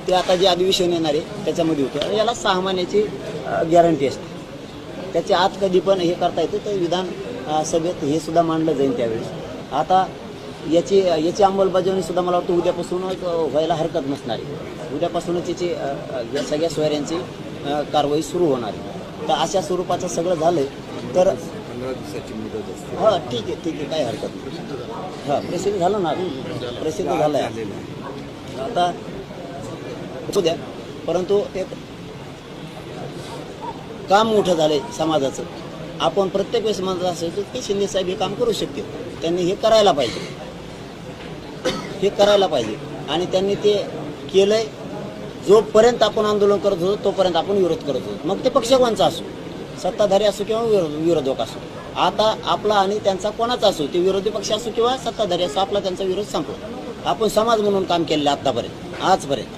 ते आता जे अधिवेशन येणार आहे त्याच्यामध्ये होते. याला 6 महिन्याची गॅरंटी असते. त्याच्या आत कधी पण हे करता येतं. तर विधान सभेत हे सुद्धा मांडलं जाईल त्यावेळेस. आता याची अंमलबजावणी सुद्धा मला वाटतं उद्यापासूनच व्हायला हरकत नसणार आहे. उद्यापासूनच याची या सगळ्या सोयऱ्यांची कारवाई सुरू होणार आहे. तर अशा स्वरूपाचं सगळं झालं तर 15 दिवसाची मुदत असते. हां ठीक आहे काही हरकत नाही. हां प्रसिद्ध झालं ना, प्रसिद्ध झालं आहे. आता असू द्या, परंतु एक काम मोठं झालं आहे समाजाचं. आपण प्रत्येक वेळेस म्हणत असायचो की शिंदेसाहेब हे काम करू शकतील, त्यांनी हे करायला पाहिजे, हे करायला पाहिजे. आणि त्यांनी ते केलं आहे. जोपर्यंत आपण आंदोलन करत होतो तोपर्यंत आपण विरोध करत होतो, मग ते पक्ष कोणचा असो, सत्ताधारी असो किंवा विरोधक असो. आता आपला आणि त्यांचा कोणाचा असो, ते विरोधी पक्ष असो किंवा सत्ताधारी असो, आपला त्यांचा विरोध संपला. आपण समाज म्हणून काम केलेलं आतापर्यंत आजपर्यंत.